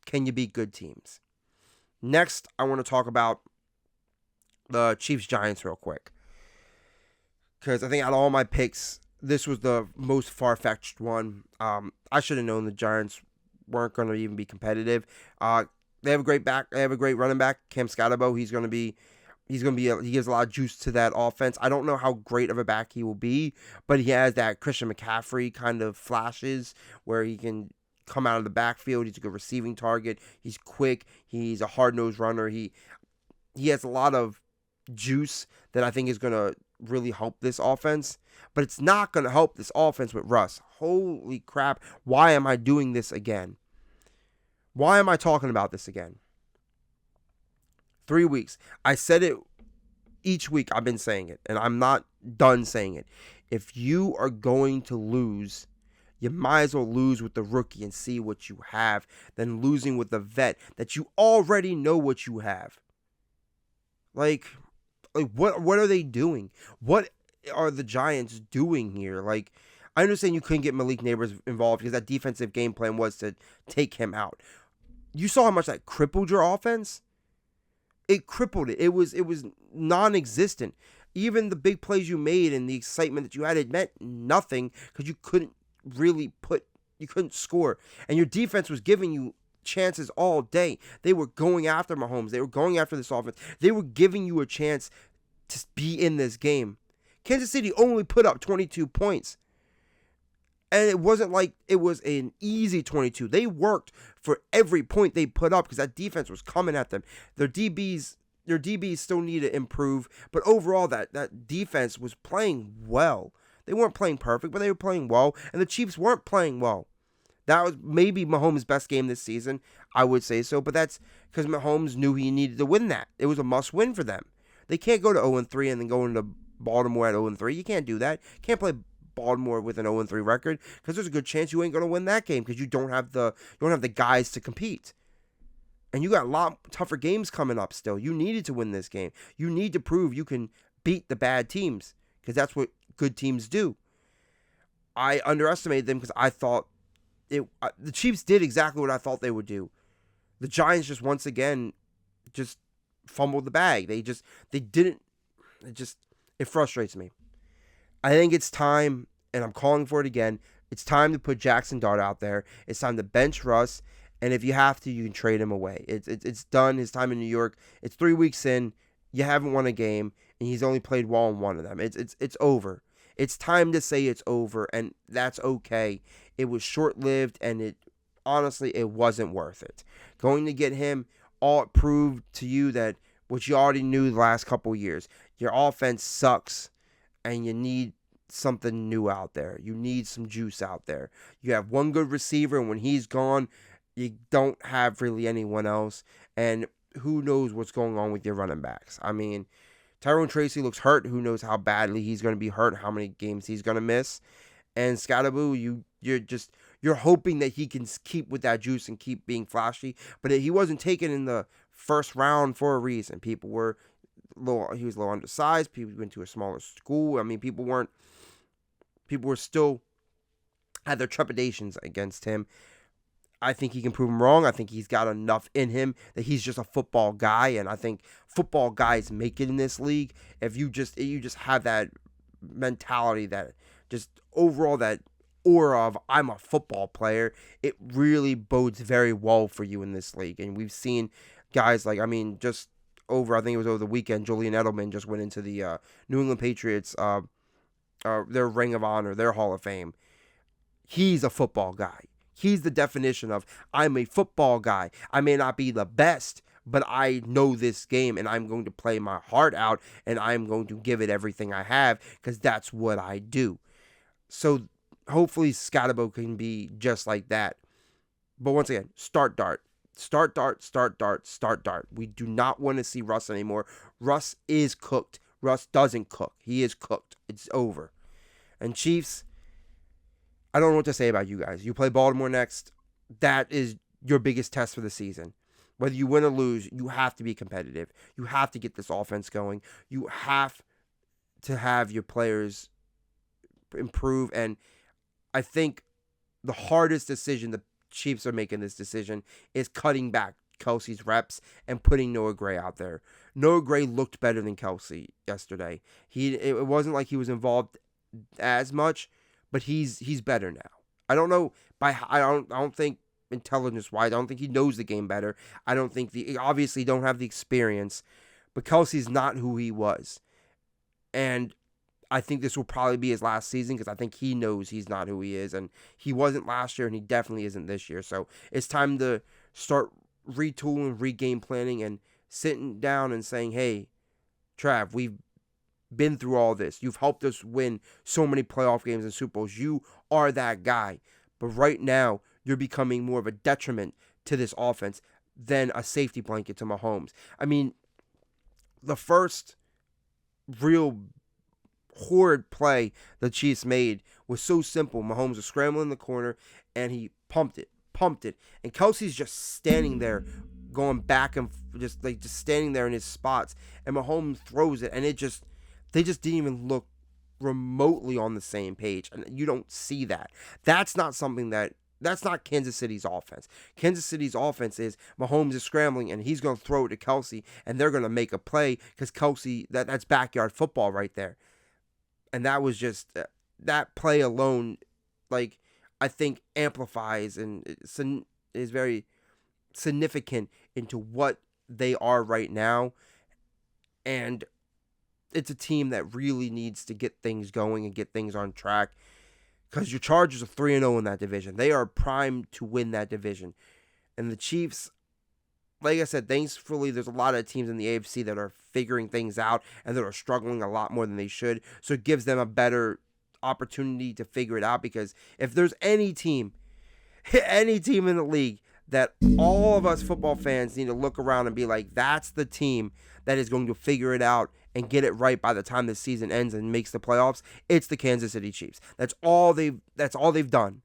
Can you beat good teams? Next, I want to talk about the Chiefs-Giants real quick, because I think out of all my picks, this was the most far-fetched one. I should have known the Giants weren't going to even be competitive. They have a great running back, Cam Scatterbo. He gives a lot of juice to that offense. I don't know how great of a back he will be, but he has that Christian McCaffrey kind of flashes where he can come out of the backfield. He's a good receiving target. He's quick. He's a hard-nosed runner. He has a lot of juice that I think is going to really help this offense, but it's not going to help this offense with Russ. Holy crap. Why am I doing this again? Why am I talking about this again? 3 weeks. I said it each week. I've been saying it, and I'm not done saying it. If you are going to lose, you might as well lose with the rookie and see what you have than losing with the vet that you already know what you have. Like what are they doing? What are the Giants doing here? Like, I understand you couldn't get Malik Neighbors involved because that defensive game plan was to take him out. You saw how much that crippled your offense? It crippled it. It was non-existent. Even the big plays you made and the excitement that you had, it meant nothing because you couldn't score. And your defense was giving you chances all day. They were going after Mahomes. They were going after this offense. They were giving you a chance to be in this game. Kansas City only put up 22 points. And it wasn't like it was an easy 22. They worked for every point they put up because that defense was coming at them. Their DBs still need to improve, but overall that defense was playing well. They weren't playing perfect, but they were playing well, and the Chiefs weren't playing well. That was maybe Mahomes' best game this season, I would say so, but that's because Mahomes knew he needed to win that. It was a must-win for them. They can't go to 0-3 and then go into Baltimore at 0-3. You can't do that. You can't play Baltimore with an 0-3 record, because there's a good chance you ain't gonna win that game because you don't have the guys to compete. And you got a lot tougher games coming up still. You needed to win this game. You need to prove you can beat the bad teams, because that's what good teams do. I underestimated them because I thought the Chiefs did exactly what I thought they would do. The Giants just once again just fumbled the bag. It frustrates me. I think it's time, and I'm calling for it again, it's time to put Jackson Dart out there. It's time to bench Russ, and if you have to, you can trade him away. It's done. His time in New York, it's 3 weeks in. You haven't won a game, and he's only played well in one of them. It's over. It's time to say it's over, and that's okay. It was short-lived, and honestly, it wasn't worth it. Going to get him, all it proved to you that what you already knew the last couple of years. Your offense sucks, and you need something new out there. You need some juice out there. You have one good receiver, and when he's gone, you don't have really anyone else, and who knows what's going on with your running backs. I mean, Tyrone Tracy looks hurt. Who knows how badly he's going to be hurt, how many games he's going to miss. And Scottaboo, you're hoping that he can keep with that juice and keep being flashy, but he wasn't taken in the first round for a reason. He was a little undersized. People went to a smaller school. I mean, people were still had their trepidations against him. I think he can prove him wrong. I think he's got enough in him that he's just a football guy, and I think football guys make it in this league. If you just have that mentality, that just overall that aura of I'm a football player, it really bodes very well for you in this league. And we've seen guys like, I think it was over the weekend, Julian Edelman just went into the New England Patriots, their Ring of Honor, their Hall of Fame. He's a football guy. He's the definition of I'm a football guy. I may not be the best, but I know this game, and I'm going to play my heart out, and I'm going to give it everything I have, because that's what I do. So hopefully Scottaboo can be just like that. But once again, start Dart. Start Dart, start Dart, start Dart. We do not want to see Russ anymore. Russ is cooked. Russ doesn't cook. He is cooked. It's over. And Chiefs, I don't know what to say about you guys. You play Baltimore next. That is your biggest test for the season. Whether you win or lose, you have to be competitive. You have to get this offense going. You have to have your players improve. And I think the hardest decision the Chiefs are making this decision is cutting back Kelsey's reps and putting Noah Gray out there. Noah Gray looked better than Kelsey yesterday. It wasn't like he was involved as much, but he's better now. I don't know I don't think intelligence wise, I don't think he knows the game better. I don't think he obviously don't have the experience, but Kelsey's not who he was. And I think this will probably be his last season, because I think he knows he's not who he is, and he wasn't last year, and he definitely isn't this year. So it's time to start retooling, re-game planning, and sitting down and saying, hey, Trav, we've been through all this. You've helped us win so many playoff games and Super Bowls. You are that guy. But right now, you're becoming more of a detriment to this offense than a safety blanket to Mahomes. I mean, the first real horrid play the Chiefs made was so simple. Mahomes was scrambling in the corner, and he pumped it. And Kelsey's just standing there, going back and just standing there in his spots. And Mahomes throws it, and they just didn't even look remotely on the same page. And you don't see that. That's not Kansas City's offense. Kansas City's offense is Mahomes is scrambling, and he's going to throw it to Kelsey, and they're going to make a play, because Kelsey, that's backyard football right there. And that was just, that play alone, I think amplifies and is very significant into what they are right now. And it's a team that really needs to get things going and get things on track, because your Chargers are 3-0 in that division. They are primed to win that division. And the Chiefs, like I said, thankfully there's a lot of teams in the AFC that are figuring things out and that are struggling a lot more than they should. So it gives them a better opportunity to figure it out, because if there's any team in the league that all of us football fans need to look around and be like, that's the team that is going to figure it out and get it right by the time the season ends and makes the playoffs, it's the Kansas City Chiefs. That's all they've done.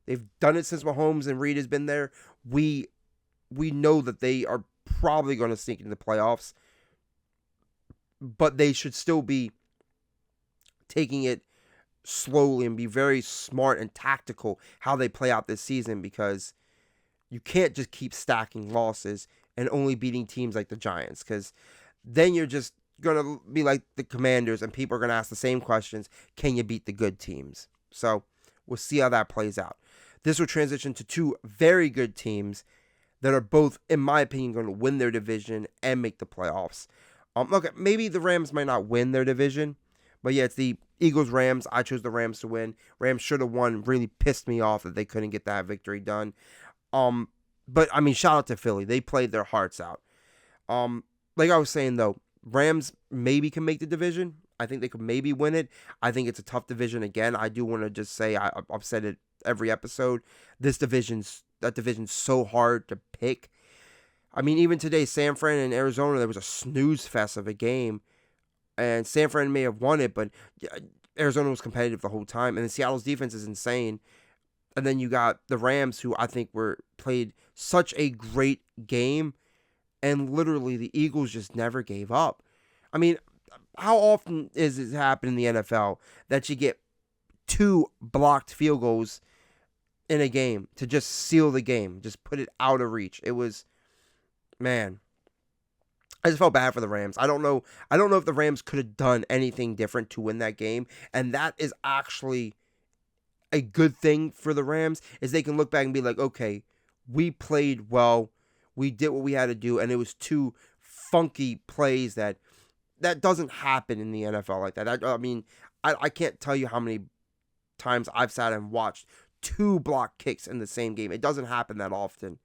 They've done it since Mahomes and Reed has been there. We know that they are probably going to sneak into the playoffs, but they should still be taking it slowly and be very smart and tactical how they play out this season, because you can't just keep stacking losses and only beating teams like the Giants, because then you're just going to be like the Commanders and people are going to ask the same questions. Can you beat the good teams? So we'll see how that plays out. This will transition to two very good teams that are both, in my opinion, going to win their division and make the playoffs. Look, maybe the Rams might not win their division, but yeah, it's the Eagles-Rams. I chose the Rams to win. Rams should have won. Really pissed me off that they couldn't get that victory done. But, I mean, shout out to Philly. They played their hearts out. Like I was saying, though, Rams maybe can make the division. I think they could maybe win it. I think it's a tough division again. I do want to just say, I've said it every episode, that division's so hard to pick. I mean, even today, San Fran and Arizona, there was a snooze fest of a game, and San Fran may have won it, but Arizona was competitive the whole time, and then Seattle's defense is insane. And then you got the Rams, who I think played such a great game, and literally the Eagles just never gave up. I mean, how often is it happen in the NFL that you get 2 blocked field goals in a game to just seal the game, just put it out of reach? It was, man, I just felt bad for the Rams. I don't know if the Rams could have done anything different to win that game, and that is actually a good thing for the Rams, is they can look back and be like, okay, we played well, we did what we had to do, and it was 2 funky plays that doesn't happen in the NFL like that. I mean, I can't tell you how many times I've sat and watched 2 block kicks in the same game. It doesn't happen that often,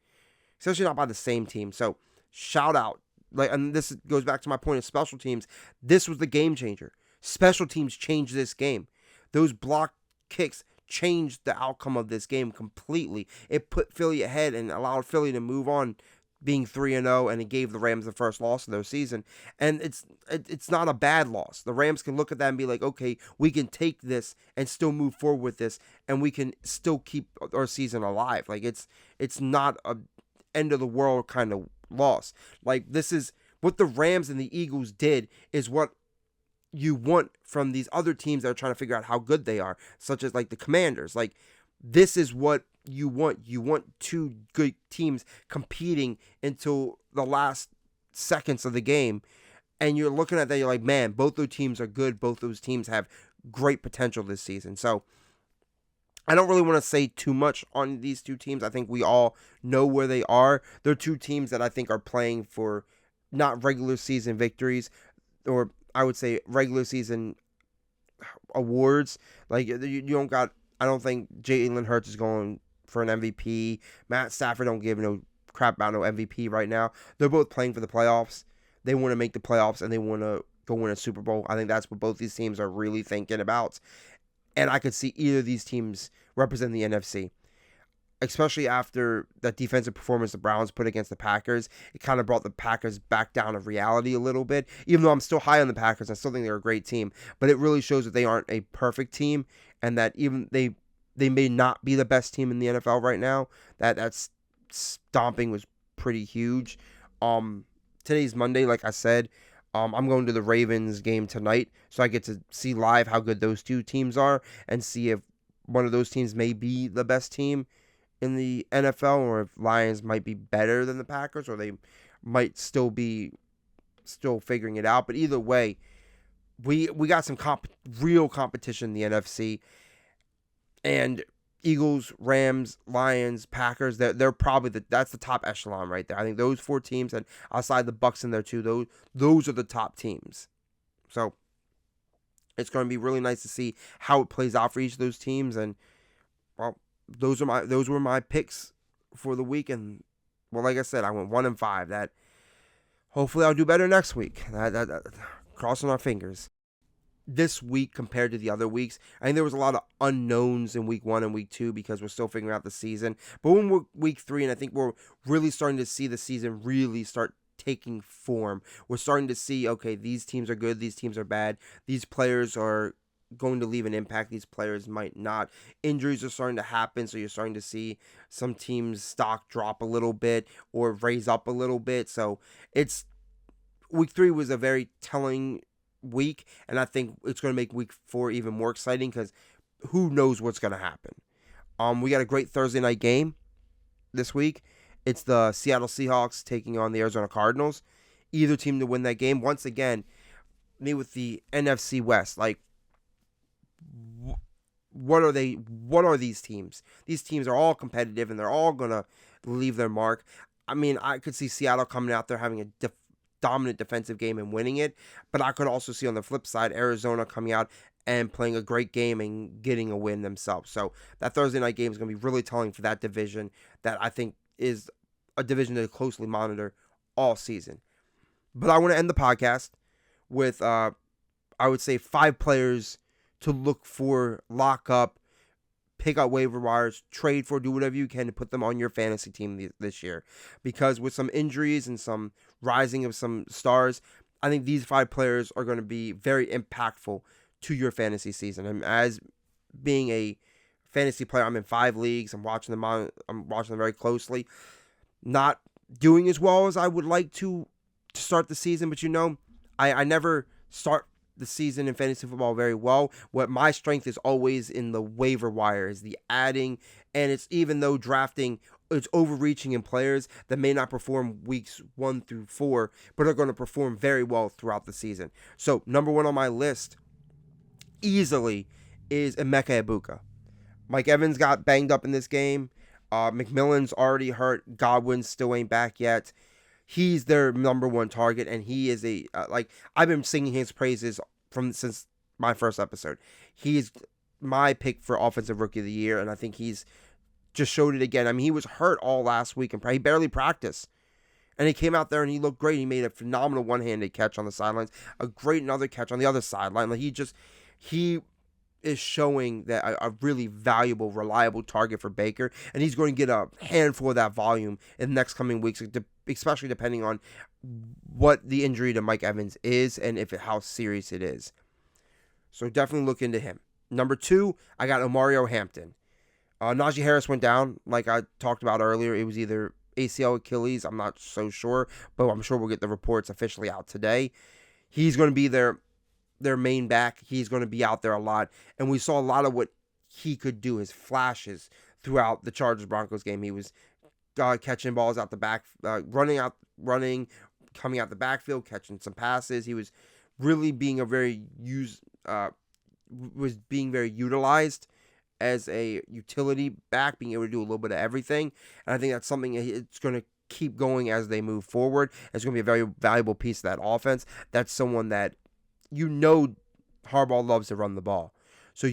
especially not by the same team. So shout out. And this goes back to my point of special teams. This was the game changer. Special teams changed this game. Those block kicks changed the outcome of this game completely. It put Philly ahead and allowed Philly to move on, being 3-0, and it gave the Rams the first loss of their season. And it's not a bad loss. The Rams can look at that and be like, okay, we can take this and still move forward with this, and we can still keep our season alive. Like, it's not a end of the world kind of loss. Like, this is what the Rams and the Eagles did, is what you want from these other teams that are trying to figure out how good they are, such as like the Commanders. Like, this is what you want. You want 2 good teams competing until the last seconds of the game, and you're looking at that, you're like, man, both those teams are good. Both those teams have great potential this season. So I don't really want to say too much on these 2 teams. I think we all know where they are. They're 2 teams that I think are playing for not regular season victories, or I would say regular season awards. Like, you don't got, I don't think Jalen Hurts is going for an MVP. Matt Stafford don't give no crap about no MVP right now. They're both playing for the playoffs. They want to make the playoffs, and they want to go win a Super Bowl. I think that's what both these teams are really thinking about. And I could see either of these teams represent the NFC. Especially after that defensive performance the Browns put against the Packers. It kind of brought the Packers back down to reality a little bit. Even though I'm still high on the Packers, I still think they're a great team. But it really shows that they aren't a perfect team, and that even they may not be the best team in the NFL right now. That stomping was pretty huge. Today's Monday, like I said. I'm going to the Ravens game tonight, so I get to see live how good those 2 teams are and see if one of those teams may be the best team in the NFL, or if Lions might be better than the Packers, or they might still figuring it out. But either way, we got some real competition in the NFC, and Eagles, Rams, Lions, Packers, they're probably that's the top echelon right there. I think those 4 teams, and outside the Bucs in there too, those are the top teams. So it's going to be really nice to see how it plays out for each of those teams. And well, those were my picks for the week. And well, like I said, I went 1-5. That hopefully I'll do better next week. That crossing our fingers. This week compared to the other weeks, I think there was a lot of unknowns in week 1 and week 2 because we're still figuring out the season. But when we're week 3, and I think we're really starting to see the season really start taking form. We're starting to see, okay, these teams are good, these teams are bad, these players are going to leave an impact, these players might not. Injuries are starting to happen, so you're starting to see some teams' stock drop a little bit or raise up a little bit. So it's week 3 was a very telling week, and I think it's going to make week 4 even more exciting because who knows what's going to happen. We got a great Thursday night game this week. It's the Seattle Seahawks taking on the Arizona Cardinals. Either team to win that game. Once again, me with the NFC West. Like, what are they? What are these teams? These teams are all competitive, and they're all gonna leave their mark. I mean, I could see Seattle coming out there having a dominant defensive game and winning it, but I could also see on the flip side Arizona coming out and playing a great game and getting a win themselves. So that Thursday night game is going to be really telling for that division that I think is a division to closely monitor all season. But I want to end the podcast with, I would say, 5 players to look for, lock up, pick up waiver wires, trade for, do whatever you can to put them on your fantasy team this year. Because with some injuries and some rising of some stars, I think these 5 players are going to be very impactful to your fantasy season. And as being a fantasy player, I'm in 5 leagues. I'm watching them very closely. Not doing as well as I would like to start the season, but I never start the season in fantasy football very well. What my strength is always in the waiver wire, is the adding, and it's even though drafting, it's overreaching in players that may not perform weeks 1 through 4, but are going to perform very well throughout the season. So number 1 on my list easily is Emeka Egbuka. Mike Evans got banged up in this game. McMillan's already hurt. Godwin still ain't back yet. He's their number 1 target, and he is I've been singing his praises since my first episode. He's my pick for Offensive Rookie of the Year, and I think he's just showed it again. I mean, he was hurt all last week, and he barely practiced. And he came out there, and he looked great. He made a phenomenal one-handed catch on the sidelines, a great another catch on the other sideline. Like, he is showing that a really valuable, reliable target for Baker, and he's going to get a handful of that volume in the next coming weeks, especially depending on what the injury to Mike Evans is and how serious it is. So definitely look into him. Number 2, I got Omario Hampton. Najee Harris went down, like I talked about earlier. It was either ACL, Achilles, I'm not so sure, but I'm sure we'll get the reports officially out today. He's going to be their main back. He's going to be out there a lot, and we saw a lot of what he could do, his flashes throughout the Chargers-Broncos game. He was catching balls out the back, running, coming out the backfield, catching some passes. He was really being very utilized as a utility back, being able to do a little bit of everything. And I think that's something it's going to keep going as they move forward. It's going to be a very valuable piece of that offense. That's someone that Harbaugh loves to run the ball. So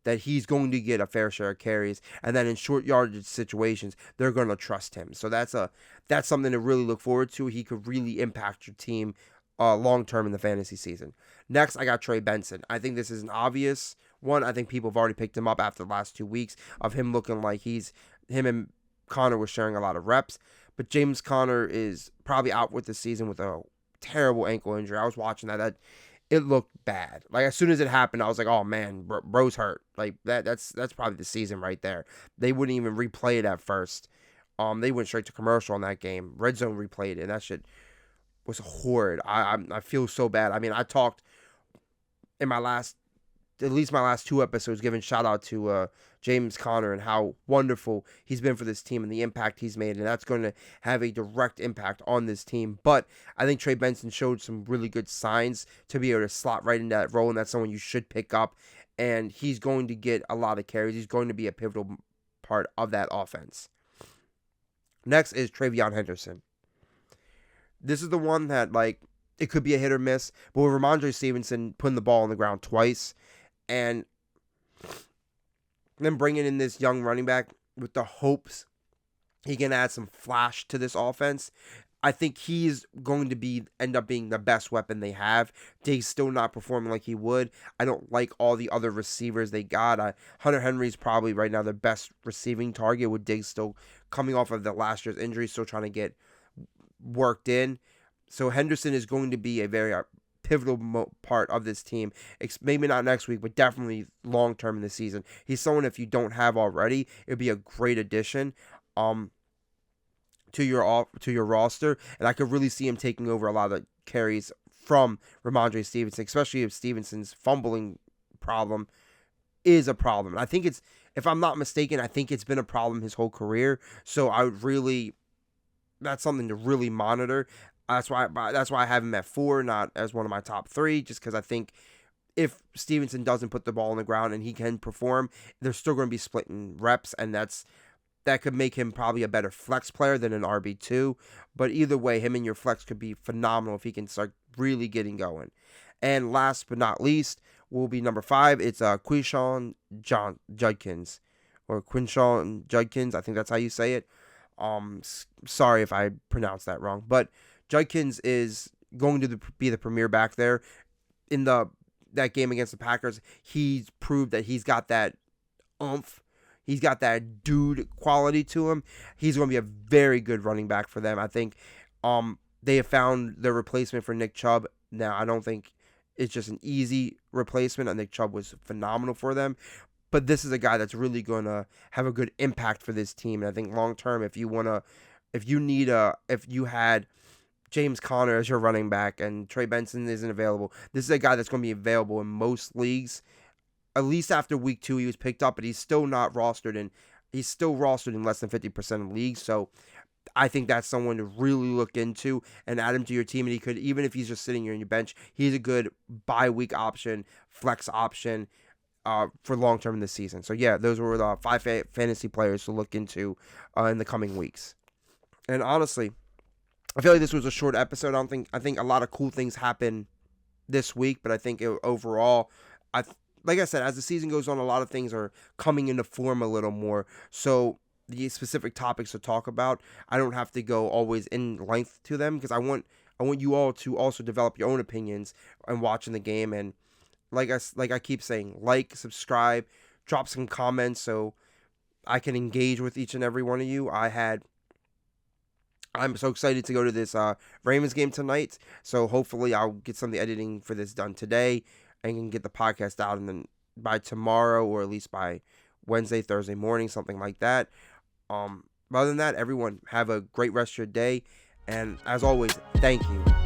that he's going to get a fair share of carries, and then in short yardage situations, they're going to trust him. So that's something to really look forward to. He could really impact your team long-term in the fantasy season. Next, I got Trey Benson. I think this is an obvious one. I think people have already picked him up after the last 2 weeks of him looking like him and Connor were sharing a lot of reps. But James Conner is probably out with the season with a terrible ankle injury. I was watching that it looked bad. Like, as soon as it happened, I was like, oh man, bro's hurt. Like, that's probably the season right there. They wouldn't even replay it at first. They went straight to commercial on that game. Red Zone replayed it, and that shit was horrid. I feel so bad. I mean, I talked in my 2 episodes, giving shout out to James Conner and how wonderful he's been for this team and the impact he's made, and that's going to have a direct impact on this team. But I think Trey Benson showed some really good signs to be able to slot right into that role, and that's someone you should pick up, and he's going to get a lot of carries. He's going to be a pivotal part of that offense. Next is Travion Henderson. This is the one that, like, it could be a hit or miss, but with Ramondre Stevenson putting the ball on the ground twice, and then bringing in this young running back with the hopes he can add some flash to this offense, I think he's going to end up being the best weapon they have. Diggs still not performing like he would. I don't like all the other receivers they got. Hunter Henry's probably right now their best receiving target, with Diggs still coming off of the last year's injury, still trying to get worked in. So Henderson is going to be a very pivotal part of this team. Maybe not next week, but definitely long term in the season. He's someone, if you don't have already, it would be a great addition to your roster, and I could really see him taking over a lot of the carries from Ramondre Stevenson, especially if Stevenson's fumbling problem is a problem. And I think it's, if I'm not mistaken, I think it's been a problem his whole career. So I would really, that's something to really monitor. That's why I have him at 4, not as one of my top 3, just because I think if Stevenson doesn't put the ball on the ground and he can perform, they're still going to be splitting reps, and that could make him probably a better flex player than an RB2. But either way, him in your flex could be phenomenal if he can start really getting going. And last but not least will be number 5. It's Quinshon Judkins, or Quinshon Judkins. I think that's how you say it. Sorry if I pronounced that wrong, but Judkins is going to be the premier back there. In that game against the Packers, he's proved that he's got that oomph. He's got that dude quality to him. He's going to be a very good running back for them. I think they have found their replacement for Nick Chubb. Now, I don't think it's just an easy replacement. I think Chubb was phenomenal for them. But this is a guy that's really going to have a good impact for this team. And I think long term, if you had James Conner as your running back and Trey Benson isn't available, this is a guy that's going to be available in most leagues. At least after week 2, he was picked up, but he's still not rostered in. He's still rostered in less than 50% of leagues. So I think that's someone to really look into and add him to your team. And he could, even if he's just sitting here on your bench, he's a good bye week option, flex option for long term in the season. So yeah, those were the 5 fantasy players to look into in the coming weeks. And honestly, I feel like this was a short episode. I think a lot of cool things happen this week, but I think overall, like I said, as the season goes on, a lot of things are coming into form a little more. So the specific topics to talk about, I don't have to go always in length to them, because I want you all to also develop your own opinions and watching the game. And like I keep saying, subscribe, drop some comments so I can engage with each and every one of you. I'm so excited to go to this Ravens game tonight. So hopefully I'll get some of the editing for this done today and can get the podcast out and then by tomorrow, or at least by Wednesday, Thursday morning, something like that. Other than that, everyone have a great rest of your day. And as always, thank you.